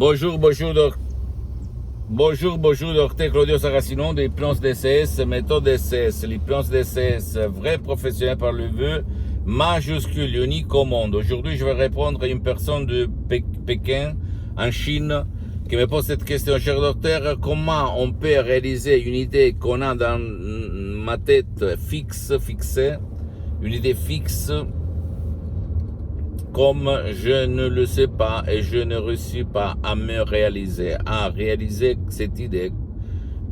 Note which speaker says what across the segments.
Speaker 1: Bonjour, docteur Claudio Saracino de l'hypnose DCS, méthode DCS, l'hypnose DCS, vrai professionnel par le vœu, majuscule, unique au monde. Aujourd'hui, je vais répondre à une personne de Pékin, en Chine, qui me pose cette question. Cher docteur, comment on peut réaliser une idée qu'on a dans ma tête fixée, une idée fixe, comme je ne le sais pas et je ne réussis pas à réaliser cette idée,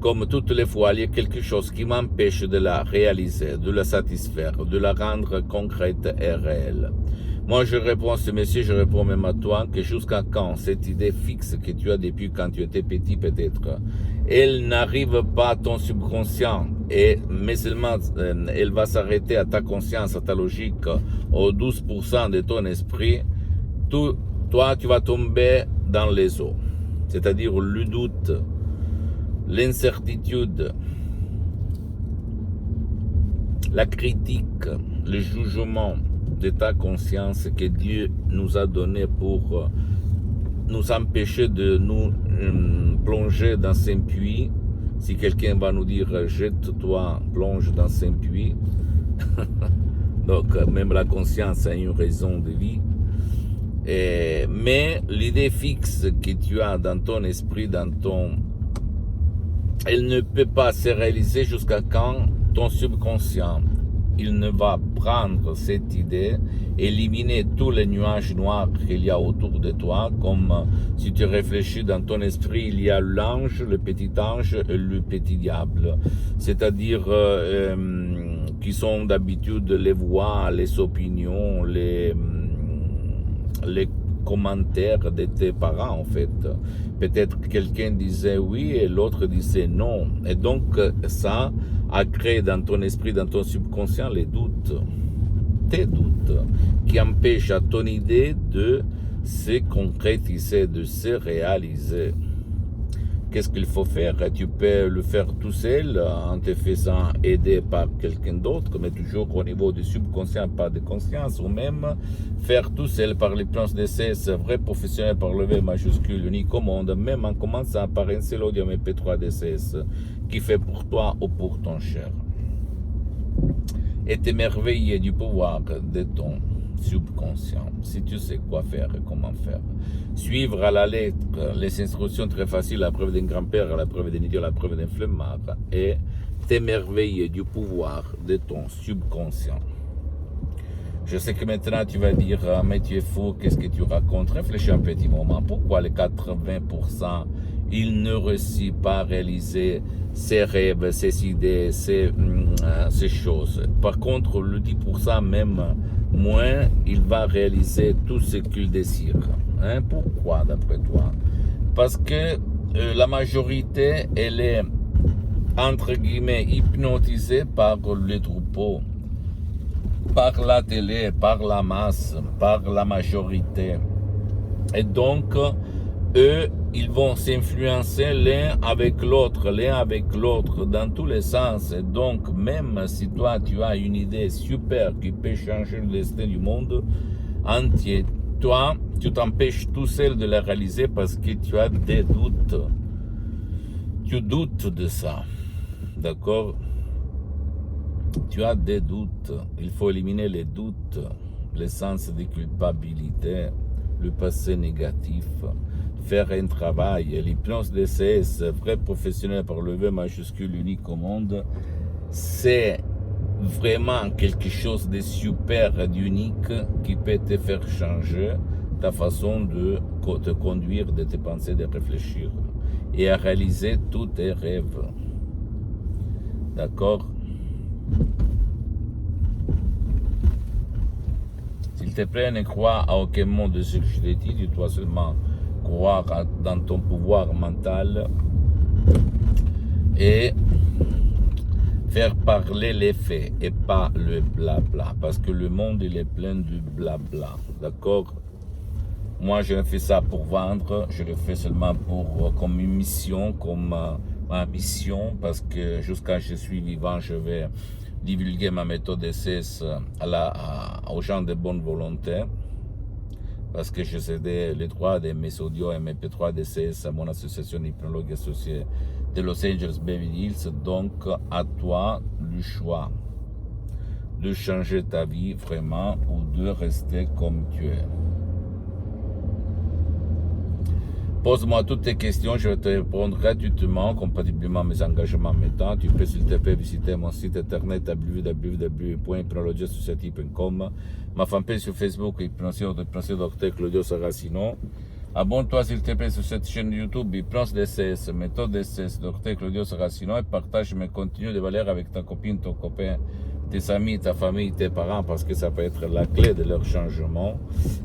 Speaker 1: comme toutes les fois, il y a quelque chose qui m'empêche de la réaliser, de la satisfaire, de la rendre concrète et réelle. Moi, je réponds à ce monsieur, je réponds même à toi, que jusqu'à quand cette idée fixe que tu as depuis quand tu étais petit peut-être, elle n'arrive pas à ton subconscient, mais seulement elle va s'arrêter à ta conscience, à ta logique, aux 12% de ton esprit, toi, tu vas tomber dans les eaux. C'est-à-dire le doute, l'incertitude, la critique, le jugement de ta conscience que Dieu nous a donné pour nous empêcher de nous plonger dans un puits. Si quelqu'un va nous dire jette-toi, plonge dans un puits, donc même la conscience a une raison de vie. Mais l'idée fixe que tu as dans ton esprit, elle ne peut pas se réaliser jusqu'à quand ton subconscient il ne va prendre cette idée, éliminer tous les nuages noirs qu'il y a autour de toi, comme si tu réfléchis dans ton esprit, il y a l'ange, le petit ange et le petit diable, c'est-à-dire qui sont d'habitude les voix, les opinions, les commentaires de tes parents en fait. Peut-être que quelqu'un disait oui et l'autre disait non. Et donc ça a créé dans ton esprit, dans ton subconscient les doutes, tes doutes, qui empêchent à ton idée de se concrétiser, de se réaliser. Qu'est-ce qu'il faut faire? Tu peux le faire tout seul en te faisant aider par quelqu'un d'autre, mais toujours au niveau du subconscient, pas de conscience, ou même faire tout seul par l'hypnose DCS, vrai professionnel par le V majuscule, unique au monde, même en commençant par un seul audio MP3 DCS qui fait pour toi ou pour ton cher. Et t'émerveiller du pouvoir de ton subconscient, si tu sais quoi faire et comment faire. Suivre à la lettre les instructions très faciles, à la preuve d'un grand-père, à la preuve d'un idiot, à la preuve d'un flemmard, et t'émerveiller du pouvoir de ton subconscient. Je sais que maintenant tu vas dire, mais tu es fou, qu'est-ce que tu racontes? Réfléchis un petit moment, pourquoi les 80%, ils ne réussissent pas à réaliser ses rêves, ses idées, ces choses. Par contre, le 10% même moins, il va réaliser tout ce qu'il désire. Pourquoi d'après toi? Parce que la majorité, elle est entre guillemets hypnotisée par le troupeau, par la télé, par la masse, par la majorité. Et donc, eux, ils vont s'influencer l'un avec l'autre, dans tous les sens. Et donc, même si toi, tu as une idée super qui peut changer le destin du monde entier, toi, tu t'empêches tout seul de la réaliser parce que tu as des doutes. Tu doutes de ça. D'accord? Tu as des doutes. Il faut éliminer les doutes, le sens de culpabilité, le passé négatif, faire un travail. L'hypnose DCS, vrai professionnel par le V majuscule unique au monde, c'est vraiment quelque chose de super, d'unique qui peut te faire changer ta façon de te conduire, de te penser, de réfléchir et à réaliser tous tes rêves. D'accord? S'il te plaît, ne crois à aucun mot de ce que je t'ai dit, tu dois seulement croire dans ton pouvoir mental et faire parler les faits et pas le blabla, parce que le monde il est plein de blabla, d'accord? Moi je ne fais ça pour vendre, je le fais seulement comme une mission, comme ma mission, parce que jusqu'à ce que je suis vivant, je vais divulguer ma méthode DCS aux gens de bonne volonté, parce que j'ai cédé les droits de mes audios et mes MP3 DCS à mon association hypnologue associée de Los Angeles Beverly Hills. Donc, à toi le choix de changer ta vie vraiment ou de rester comme tu es. Pose-moi toutes tes questions, je vais te répondre gratuitement, compatiblement à mes engagements maintenant. Tu peux s'il te plaît visiter mon site internet www.hypnologieassociative.com, ma fanpage sur Facebook, Hypnosio Dr Claudio Saracino. Abonne-toi s'il te plaît sur cette chaîne YouTube, Hypnose DCS, méthode DCS, Dr Claudio Saracino, et partage mes contenus de valeur avec ta copine, ton copain, tes amis, ta famille, tes parents, parce que ça peut être la clé de leur changement.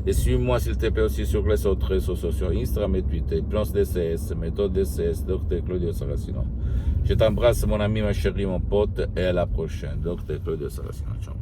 Speaker 1: Et suis-moi s'il te plaît aussi sur les autres réseaux sociaux, Instagram et Twitter, Hypnose DCS, méthode DCS, Dr Claudio Saracino. Je t'embrasse mon ami, ma chérie, mon pote, et à la prochaine, Dr Claudio Saracino. Ciao.